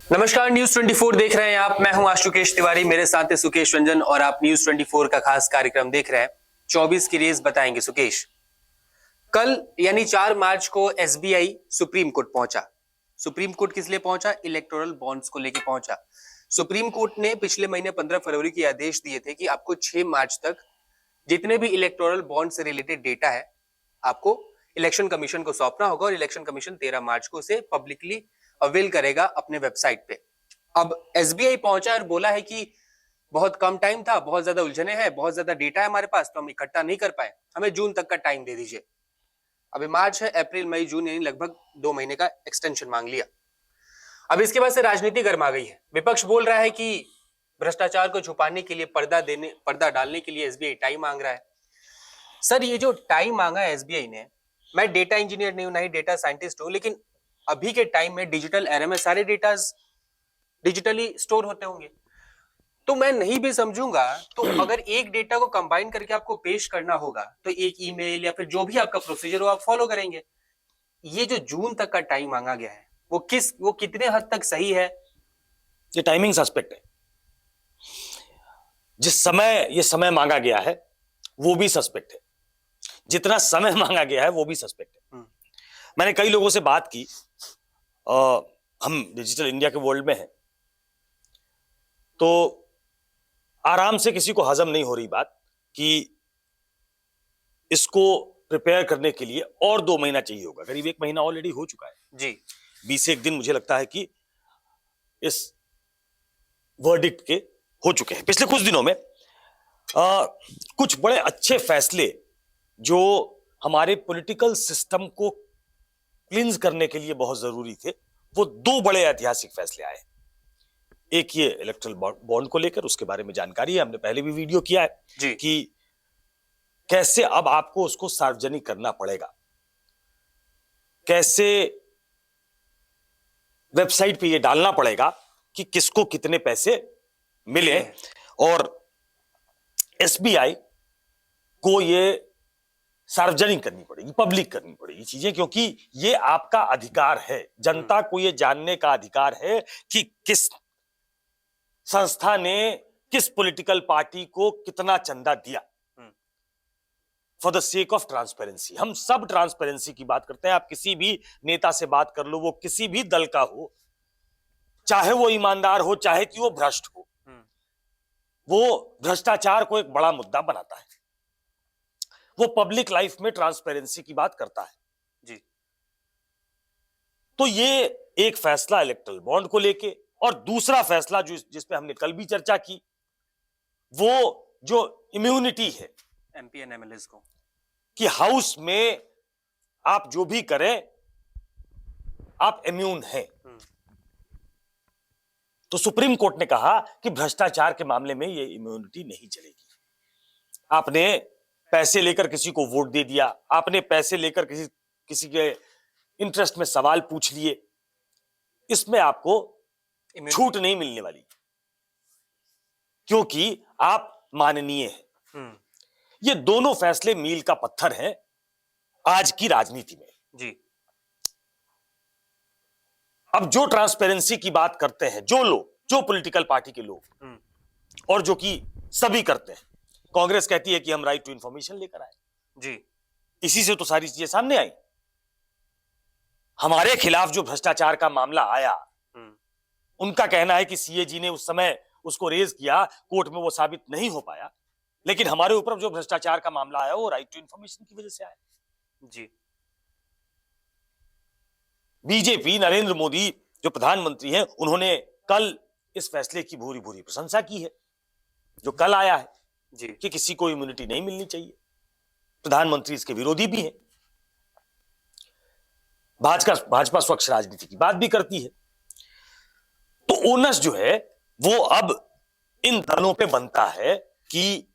नमस्कार, न्यूज 24 देख रहे हैं आप। मैं हूं आशुकेश तिवारी, मेरे साथ है सुकेश रंजन और आप न्यूज 24 का खास कार्यक्रम देख रहे हैं 24 की रेस बताएंगे सुकेश। कल यानी 4 मार्च को एसबीआई सुप्रीम कोर्ट पहुंचा। सुप्रीम कोर्ट किस लिए पहुंचा? इलेक्टोरल बॉन्ड्स को लेकर पहुंचा। सुप्रीम कोर्ट ने पिछले महीने 15 फरवरी के आदेश दिए थे कि आपको 6 मार्च तक जितने भी इलेक्टोरल बॉन्ड से रिलेटेड डेटा है आपको इलेक्शन कमीशन को सौंपना होगा और इलेक्शन कमीशन 13 मार्च को उसे पब्लिकली अवेल करेगा अपने वेबसाइट पे। अब एसबीआई पहुंचा और बोला है कि बहुत कम टाइम था, बहुत ज्यादा उलझने हैं, बहुत ज्यादा डेटा है हमारे पास, तो हम इकट्ठा नहीं कर पाए, हमें जून तक का टाइम दे दीजिए। अभी मार्च है, अप्रैल मई जून यानी लगभग 2 महीने का एक्सटेंशन मांग लिया। अब इसके बाद से राजनीति गर्मा गई है। विपक्ष बोल रहा है कि भ्रष्टाचार को छुपाने के लिए, पर्दा डालने के लिए एसबीआई टाइम मांग रहा है। सर, ये जो टाइम मांगा है एसबीआई ने, मैं डेटा इंजीनियर नहीं हूं, ना ही डेटा साइंटिस्ट हूं, लेकिन अभी के टाइम में डिजिटल एरा में सारे डेटा डिजिटली स्टोर होते होंगे, तो मैं नहीं भी समझूंगा तो अगर एक डेटा को कंबाइन करके आपको पेश करना होगा तो एक ईमेल या फिर जो भी आपका प्रोसीजर हो आप फॉलो करेंगे। ये जो जून तक का टाइम मांगा गया है वो कितने हद तक सही है? ये टाइमिंग सस्पेक्ट है। जिस समय ये समय मांगा गया है वो भी सस्पेक्ट है, जितना समय मांगा गया है वो भी सस्पेक्ट है। मैंने कई लोगों से बात की, हम डिजिटल इंडिया के वर्ल्ड में हैं, तो आराम से किसी को हजम नहीं हो रही बात कि इसको प्रिपेयर करने के लिए और 2 महीना चाहिए होगा। करीब 1 महीना ऑलरेडी हो चुका है जी। 20 एक दिन मुझे लगता है कि इस वर्डिक्ट के हो चुके हैं। पिछले कुछ दिनों में कुछ बड़े अच्छे फैसले जो हमारे पॉलिटिकल सिस्टम को क्लींस करने के लिए बहुत जरूरी थे, वो 2 बड़े ऐतिहासिक फैसले आए। एक ये इलेक्टोरल बॉन्ड को लेकर, उसके बारे में जानकारी है, हमने पहले भी वीडियो किया है जी। कि कैसे अब आपको उसको सार्वजनिक करना पड़ेगा, कैसे वेबसाइट पे ये डालना पड़ेगा कि किसको कितने पैसे मिले, और एसबीआई को ये सार्वजनिक करनी पड़ेगी, पब्लिक करनी पड़ेगी चीजें, क्योंकि ये आपका अधिकार है। जनता को ये जानने का अधिकार है कि किस संस्था ने किस पॉलिटिकल पार्टी को कितना चंदा दिया, for the sake of transparency. हम सब ट्रांसपेरेंसी की बात करते हैं। आप किसी भी नेता से बात कर लो, वो किसी भी दल का हो, चाहे वो ईमानदार हो चाहे कि वो भ्रष्ट हो, वो भ्रष्टाचार को एक बड़ा मुद्दा बनाता है। वो पब्लिक लाइफ में ट्रांसपेरेंसी की बात करता है जी। तो ये एक फैसला इलेक्टोरल बॉन्ड को लेके, और दूसरा फैसला जिस पे हमने कल भी चर्चा की, वो जो इम्यूनिटी है एमपी एंड एमएलएस को, कि हाउस में आप जो भी करें आप इम्यून हैं। तो सुप्रीम कोर्ट ने कहा कि भ्रष्टाचार के मामले में ये इम्यूनिटी नहीं चलेगी। आपने पैसे लेकर किसी को वोट दे दिया, आपने पैसे लेकर किसी के इंटरेस्ट में सवाल पूछ लिए, इसमें आपको छूट नहीं मिलने वाली, क्योंकि आप माननीय हैं। ये दोनों फैसले मील का पत्थर हैं आज की राजनीति में जी। अब जो ट्रांसपेरेंसी की बात करते हैं जो पॉलिटिकल पार्टी के लोग, और जो कि सभी करते हैं, कांग्रेस कहती है कि हम राइट टू इंफॉर्मेशन लेकर आए जी, इसी से तो सारी चीजें सामने आई। हमारे खिलाफ जो भ्रष्टाचार का मामला आया, उनका कहना है कि सीएजी ने उस समय उसको रेज किया, कोर्ट में वो साबित नहीं हो पाया, लेकिन हमारे ऊपर जो भ्रष्टाचार का मामला आया वो राइट टू इंफॉर्मेशन की वजह से आया। जी। बीजेपी, नरेंद्र मोदी जो प्रधानमंत्री हैं, उन्होंने कल इस फैसले की भूरी भूरी प्रशंसा की है जो कल आया है जी, कि किसी को इम्यूनिटी नहीं मिलनी चाहिए। प्रधानमंत्री इसके विरोधी भी हैं। भाजपा स्वच्छ राजनीति की बात भी करती है। तो ओनस जो है वो अब इन दलों पे बनता है कि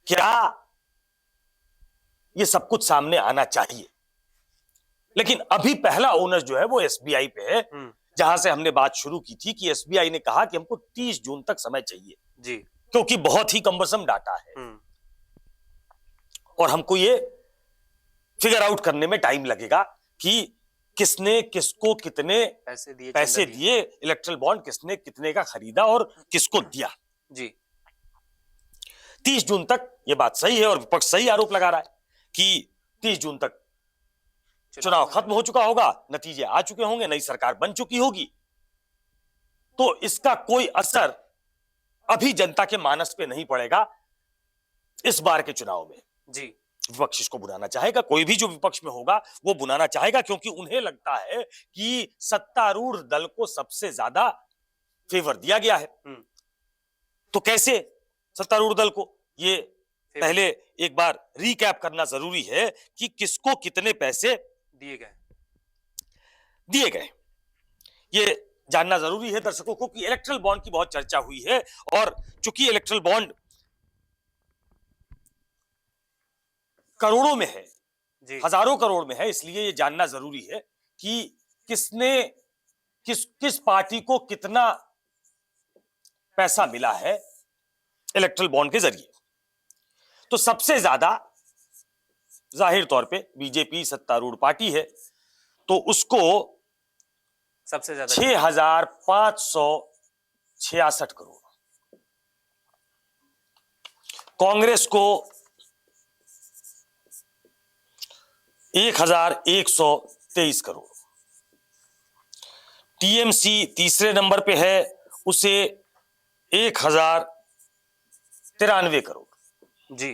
क्या ये सब कुछ सामने आना चाहिए। लेकिन अभी पहला ओनस जो है वो एसबीआई पे है, जहां से हमने बात शुरू की थी कि एसबीआई ने कहा कि हमको 30 जून तक समय चाहिए जी, क्योंकि बहुत ही कम्बरसम डाटा है और हमको ये फिगर आउट करने में टाइम लगेगा कि किसने किसको कितने पैसे दिए, इलेक्ट्रल बॉन्ड किसने कितने का खरीदा और किसको दिया जी। 30 जून तक ये बात सही है और विपक्ष सही आरोप लगा रहा है कि 30 जून तक चुनाव खत्म हो चुका होगा, नतीजे आ चुके होंगे, नई सरकार बन चुकी होगी, तो इसका कोई असर अभी जनता के मानस पे नहीं पड़ेगा इस बार के चुनाव में जी। विपक्ष इसको बुलाना चाहेगा, कोई भी जो विपक्ष में होगा वो बुलाना चाहेगा, क्योंकि उन्हें लगता है कि सत्तारूढ़ दल को सबसे ज्यादा फेवर दिया गया है। तो कैसे सत्तारूढ़ दल को, ये पहले एक बार रिकैप करना जरूरी है कि किसको कितने पैसे दिए गए, ये जानना जरूरी है दर्शकों को कि इलेक्ट्रल बॉन्ड की बहुत चर्चा हुई है और चूंकि इलेक्ट्रल बॉन्ड करोड़ों में है, हजारों करोड़ में है, इसलिए ये जानना जरूरी है कि किस पार्टी को कितना पैसा मिला है इलेक्ट्रल बॉन्ड के जरिए। तो सबसे ज्यादा जाहिर तौर पे बीजेपी सत्तारूढ़ पार्टी है, तो उसको सबसे ज्यादा 6,566 करोड़, कांग्रेस को 1,123 करोड़, टीएमसी तीसरे नंबर पे है, उसे 1,093 करोड़ जी।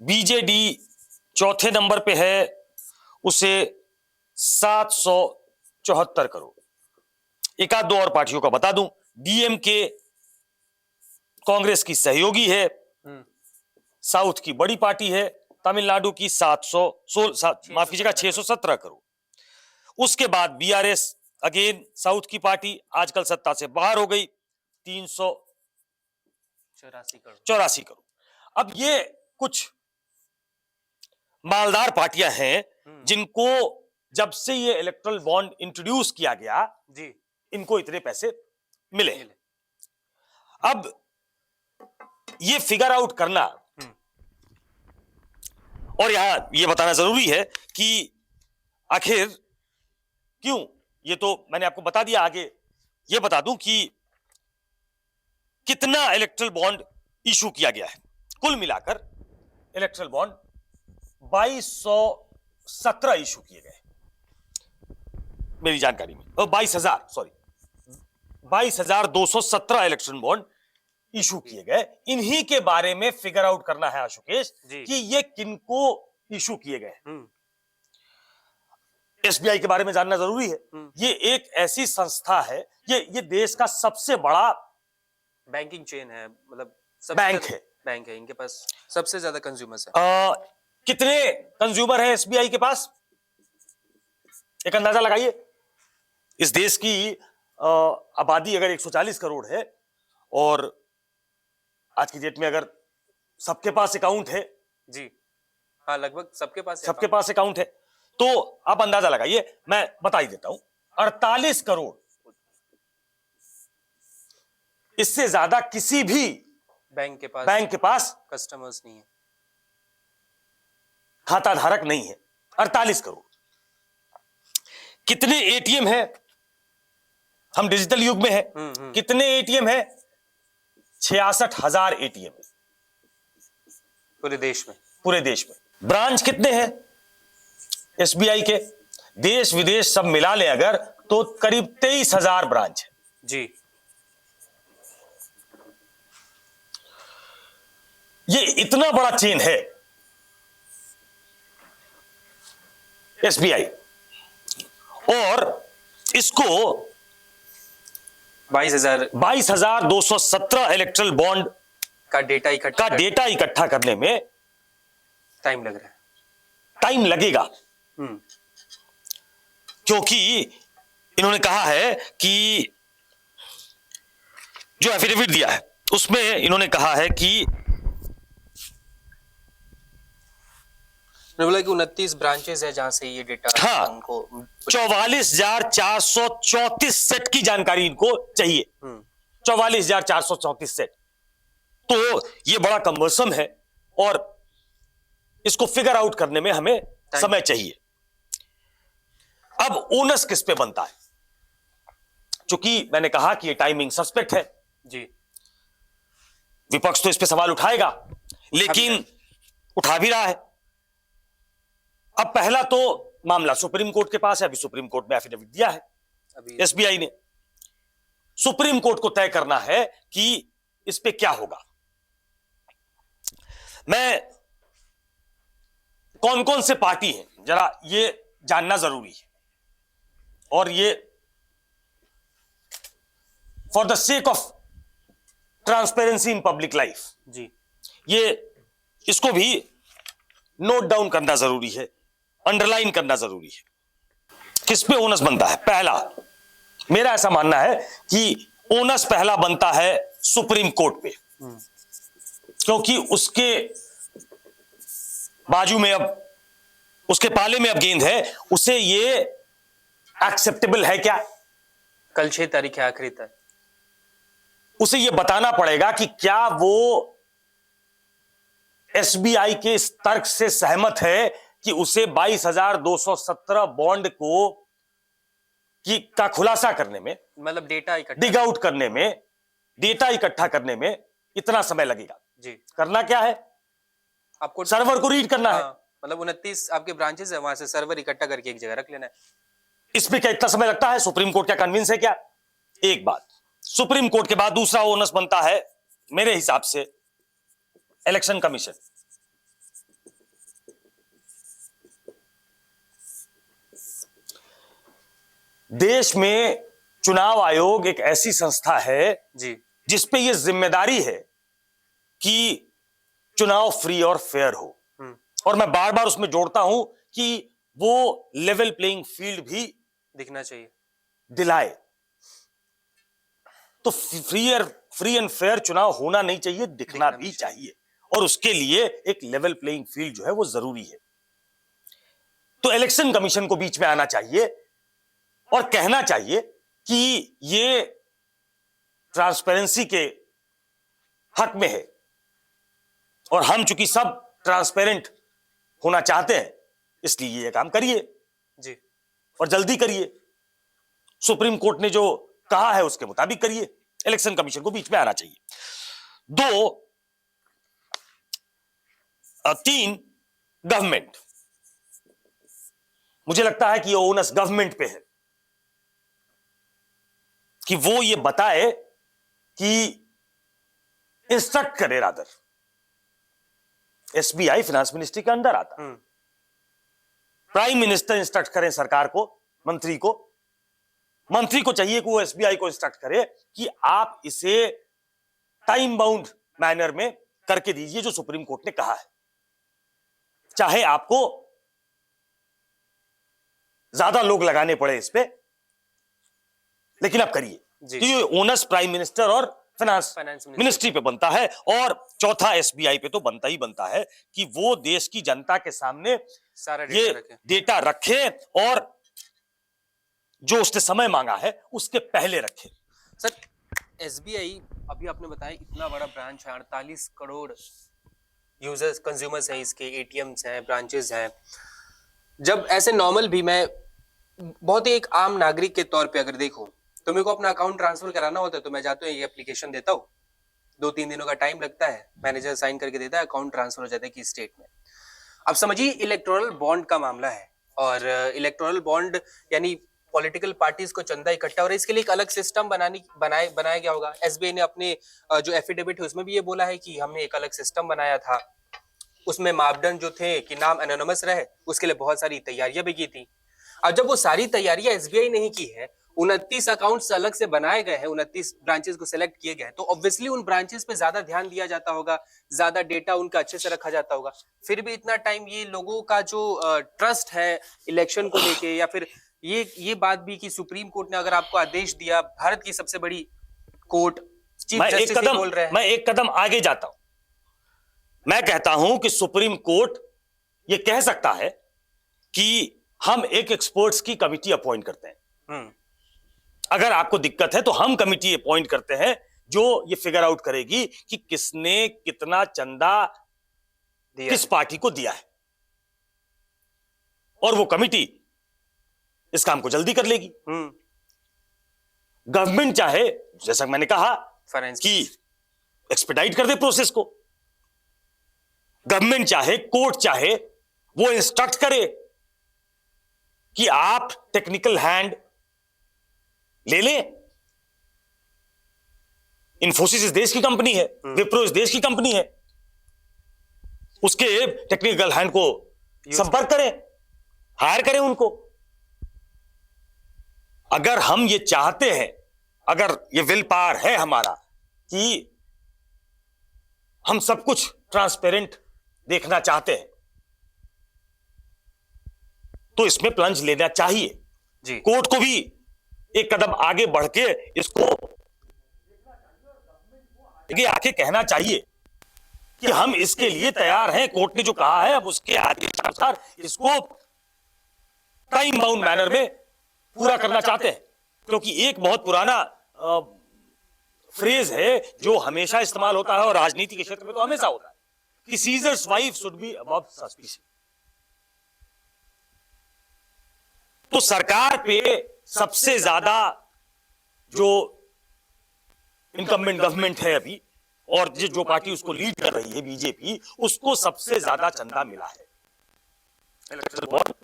बीजेडी चौथे नंबर पे है, उसे 774 करोड़। एक आध दो और पार्टियों का बता दूं, डीएमके कांग्रेस की सहयोगी है, साउथ की बड़ी पार्टी है, तमिलनाडु की 617 करोड़। उसके बाद बीआरएस अगेन साउथ की पार्टी, आजकल सत्ता से बाहर हो गई, 384 करोड़। अब ये कुछ मालदार पार्टियां हैं जिनको जब से ये इलेक्ट्रल बॉन्ड इंट्रोड्यूस किया गया जी, इनको इतने पैसे मिले। अब ये फिगर आउट करना और यहां ये बताना जरूरी है कि आखिर क्यों, ये तो मैंने आपको बता दिया, आगे ये बता दूं कि कितना इलेक्ट्रल बॉन्ड इशू किया गया है। कुल मिलाकर इलेक्ट्रल बॉन्ड 2217 इशू किए गए मेरी जानकारी में, 22,217 इलेक्ट्रल बॉन्ड इशू किए गए। इन्हीं के बारे में फिगर आउट करना है आशुकेश कि ये किनको इशू किए गए। एसबीआई के बारे में जानना जरूरी है। ये एक ऐसी संस्था है, ये देश का सबसे बड़ा बैंकिंग चेन है, मतलब बैंक है, इनके पास सबसे ज्यादा कंज्यूमर्स है। कितने कंज्यूमर है एसबीआई के पास, एक अंदाजा लगाइए। इस देश की आबादी अगर 140 करोड़ है और आज की डेट में अगर सबके पास अकाउंट है, जी हाँ, लगभग सबके पास अकाउंट है, तो आप अंदाजा लगाइए, मैं बता ही देता हूं, 48 करोड़। इससे ज्यादा किसी भी बैंक के पास कस्टमर्स नहीं है, खाता धारक नहीं है। 48 करोड़। कितने एटीएम है, हम डिजिटल युग में है, कितने एटीएम है? 66,000 एटीएम पूरे देश में। ब्रांच कितने हैं एसबीआई के? देश विदेश सब मिला ले अगर तो करीब 23,000 ब्रांच है जी। ये इतना बड़ा चेन है एसबीआई, और इसको 22,217 इलेक्ट्रल बॉन्ड का डेटा इकट्ठा करने में टाइम लग रहा है, टाइम लगेगा, क्योंकि इन्होंने कहा है कि जो एफिडेविट दिया है उसमें इन्होंने कहा है कि बोला कि 29 ब्रांचेस है जहां से ये डेटा, हाँ, उनको 44,434 सेट की जानकारी इनको चाहिए। 44,434 सेट, तो ये बड़ा कमर्सम है और इसको फिगर आउट करने में हमें समय चाहिए। अब ओनस किस पे बनता है? चूंकि मैंने कहा कि ये टाइमिंग सस्पेक्ट है, जी, विपक्ष तो इस पे सवाल उठाएगा, लेकिन उठा भी रहा है। अब पहला तो मामला सुप्रीम कोर्ट के पास है, अभी सुप्रीम कोर्ट में एफिडेविट दिया है अभी एसबीआई ने। सुप्रीम कोर्ट को तय करना है कि इस पे क्या होगा। मैं कौन कौन से पार्टी हैं जरा ये जानना जरूरी है, और ये for the sake of transparency in public life, जी, ये इसको भी नोट डाउन करना जरूरी है, अंडरलाइन करना जरूरी है। किस पे ओनस बनता है? पहला, मेरा ऐसा मानना है कि ओनस पहला बनता है सुप्रीम कोर्ट पे, क्योंकि उसके बाजू में अब, उसके पाले में अब गेंद है। उसे ये एक्सेप्टेबल है क्या? कल 6 तारीख है आखिरी तक। उसे ये बताना पड़ेगा कि क्या वो एसबीआई के इस तर्क से सहमत है कि उसे 22,217 बॉन्ड का खुलासा करने में, मतलब डेटा इकट्ठा, डिग आउट करने में, डेटा इकट्ठा करने में इतना समय लगेगा। जी, करना क्या है? आपको सर्वर को रीड करना है। मतलब 29 आपके ब्रांचेस है, वहां से सर्वर इकट्ठा करके एक जगह रख लेना है। इसमें क्या इतना समय लगता है? सुप्रीम कोर्ट क्या कन्विंस है क्या? एक बात। सुप्रीम कोर्ट के बाद दूसरा ओनस बनता है मेरे हिसाब से इलेक्शन कमीशन। देश में चुनाव आयोग एक ऐसी संस्था है जी, जिसपे यह जिम्मेदारी है कि चुनाव फ्री और फेयर हो, और मैं बार बार उसमें जोड़ता हूं कि वो लेवल प्लेइंग फील्ड भी दिखना चाहिए, दिलाए। तो फ्री एंड फेयर चुनाव होना नहीं चाहिए, दिखना भी चाहिए, और उसके लिए एक लेवल प्लेइंग फील्ड जो है वो जरूरी है। तो इलेक्शन कमीशन को बीच में आना चाहिए और कहना चाहिए कि ये ट्रांसपेरेंसी के हक में है, और हम चूंकि सब ट्रांसपेरेंट होना चाहते हैं, इसलिए ये काम करिए जी, और जल्दी करिए। सुप्रीम कोर्ट ने जो कहा है उसके मुताबिक करिए। इलेक्शन कमीशन को बीच में आना चाहिए। 3 गवर्नमेंट, मुझे लगता है कि ये ओनस गवर्नमेंट पे है कि वो ये बताए कि इंस्ट्रक्ट करे, रादर एसबीआई फाइनेंस मिनिस्ट्री के अंदर आता, प्राइम मिनिस्टर इंस्ट्रक्ट करें सरकार को, मंत्री को चाहिए कि वो एसबीआई को इंस्ट्रक्ट करे कि आप इसे टाइम बाउंड मैनर में करके दीजिए जो सुप्रीम कोर्ट ने कहा है, चाहे आपको ज्यादा लोग लगाने पड़े इस पे, लेकिन आप करिए। तो ये ओनस प्राइम मिनिस्टर और फाइनेंस मिनिस्ट्री पे बनता है। और चौथा एसबीआई पे तो बनता ही बनता है कि वो देश की जनता के सामने सारा ये डेटा रखे, और जो उसने समय मांगा है उसके पहले रखे। सर, एसबीआई अभी आपने बताया इतना बड़ा ब्रांच है, 48 करोड़ यूजर्स, कंज्यूमर्स हैं इसके, एटीएम्स हैं, ब्रांचेस हैं। जब ऐसे नॉर्मल भी, मैं बहुत ही एक आम नागरिक के तौर पे अगर देखूं, तो मेरे को अपना अकाउंट ट्रांसफर कराना होता है तो मैं जाता हूँ, ये एप्लीकेशन देता हूँ, 2-3 दिनों का टाइम लगता है, मैनेजर साइन करके देता है, अकाउंट ट्रांसफर हो जाता है कि स्टेट में। अब समझिए इलेक्टोरल बॉन्ड का मामला है, और इलेक्टोरल बॉन्ड यानी पॉलिटिकल पार्टीज को चंदा इकट्ठा हो रहा है, इसके लिए एक अलग सिस्टम बनाया गया होगा। एसबीआई ने अपने जो एफिडेविट है उसमें भी ये बोला है कि हमने एक अलग सिस्टम बनाया था, उसमें मापदंड जो थे कि नाम एनोनिमस रहे, उसके लिए बहुत सारी तैयारियां भी की थी। अब जब वो सारी तैयारियां एसबीआई ने ही की है, 29 अकाउंट्स अलग से बनाए गए हैं, 29 ब्रांचेस को सिलेक्ट किए गए हैं, तो ऑब्वियसली उन ब्रांचेस पे ज्यादा ध्यान दिया जाता होगा, ज्यादा डेटा उनका अच्छे से रखा जाता होगा। फिर भी इतना टाइम, ये लोगों का जो ट्रस्ट है इलेक्शन को लेके, या फिर ये बात भी कि सुप्रीम कोर्ट ने अगर आपको आदेश दिया, भारत की सबसे बड़ी कोर्ट, चीफ जस्टिस भी बोल रहे हैं। मैं एक कदम आगे जाता हूं, मैं कहता हूं कि सुप्रीम कोर्ट ये कह सकता है कि हम एक एक्सपर्ट्स की कमिटी अपॉइंट करते हैं, अगर आपको दिक्कत है तो हम कमिटी अपॉइंट करते हैं जो ये फिगर आउट करेगी कि किसने कितना चंदा किस पार्टी को दिया है, और वो कमिटी इस काम को जल्दी कर लेगी। गवर्नमेंट चाहे, जैसा मैंने कहा, कि एक्सपेडाइट कर दे प्रोसेस को। गवर्नमेंट चाहे, कोर्ट चाहे, वो इंस्ट्रक्ट करे कि आप टेक्निकल हैंड ले लें। इन्फोसिस इस देश की कंपनी है, विप्रो इस देश की कंपनी है, उसके टेक्निकल हैंड को संपर्क करें, हायर करें उनको। अगर हम ये चाहते हैं, अगर ये विल पावर है हमारा कि हम सब कुछ ट्रांसपेरेंट देखना चाहते हैं, तो इसमें प्लंज लेना चाहिए जी। कोर्ट को भी एक कदम आगे बढ़ के इसको आके कहना चाहिए कि हम इसके लिए तैयार हैं। कोर्ट ने जो कहा है, अब उसके आदेश अनुसार इसको टाइम बाउंड मैनर में पूरा करना चाहते हैं। क्योंकि एक बहुत पुराना फ्रेज है जो हमेशा इस्तेमाल होता है, और राजनीति के क्षेत्र में तो हमेशा होता है, कि seizures wife should be above suspicion. तो सरकार पे सबसे ज्यादा जो इनकम्बेंट गवर्नमेंट है अभी, और जो पार्टी उसको लीड कर रही है, बीजेपी, उसको सबसे ज्यादा चंदा मिला है इलेक्टोरल बॉन्ड।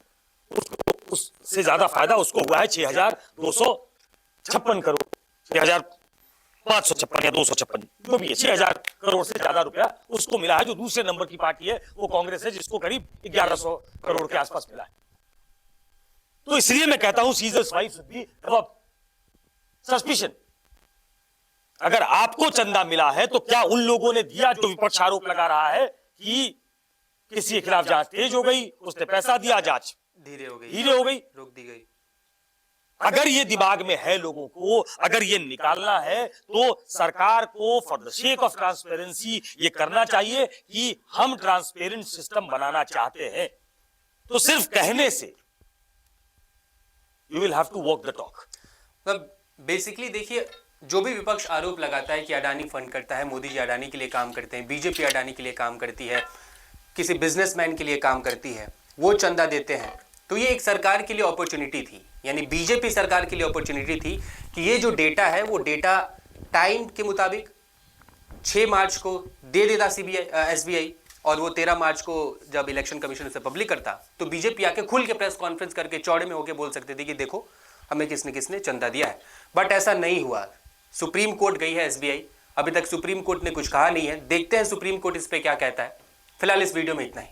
उससे ज्यादा फायदा उसको हुआ है 6,256 करोड़, 6,556 या 256, जो भी है, 6,000 करोड़ से ज्यादा रुपया उसको मिला है। जो दूसरे नंबर की पार्टी है वो कांग्रेस है, जिसको करीब 1,100 करोड़ के आसपास मिला है। तो इसलिए मैं कहता हूं seizures wife should be above suspicion. अगर आपको चंदा मिला है तो क्या उन लोगों ने दिया जो विपक्ष आरोप लगा रहा है कि किसी के खिलाफ जांच तेज हो गई, उसने पैसा दिया, जांच धीरे हो गई, रोक दी गई। अगर ये दिमाग में है लोगों को, अगर ये निकालना है, तो सरकार को for the sake of transparency ये करना चाहिए कि हम ट्रांसपेरेंट सिस्टम बनाना चाहते हैं। तो सिर्फ कहने से you will have to walk the talk. Basically देखिए, जो भी विपक्ष आरोप लगाता है कि अडानी फंड करता है, मोदी जी अडानी के लिए काम करते हैं, बीजेपी अडानी के लिए काम करती है, किसी बिजनेसमैन के लिए काम करती है, वो चंदा देते हैं, तो ये एक सरकार के लिए अपॉर्चुनिटी थी, यानी बीजेपी सरकार के लिए अपॉर्चुनिटी थी कि ये जो डेटा है वो डेटा टाइम के मुताबिक 6 मार्च को दे देता SBI, और वो 13 मार्च को जब इलेक्शन कमीशन उसे पब्लिक करता, तो बीजेपी आके खुल के प्रेस कॉन्फ्रेंस करके चौड़े में होके बोल सकते थे कि देखो हमें किसने किसने चंदा दिया है। बट ऐसा नहीं हुआ। सुप्रीम कोर्ट गई है SBI, अभी तक सुप्रीम कोर्ट ने कुछ कहा नहीं है। देखते हैं सुप्रीम कोर्ट इस पे क्या कहता है। फिलहाल इस वीडियो में इतना ही।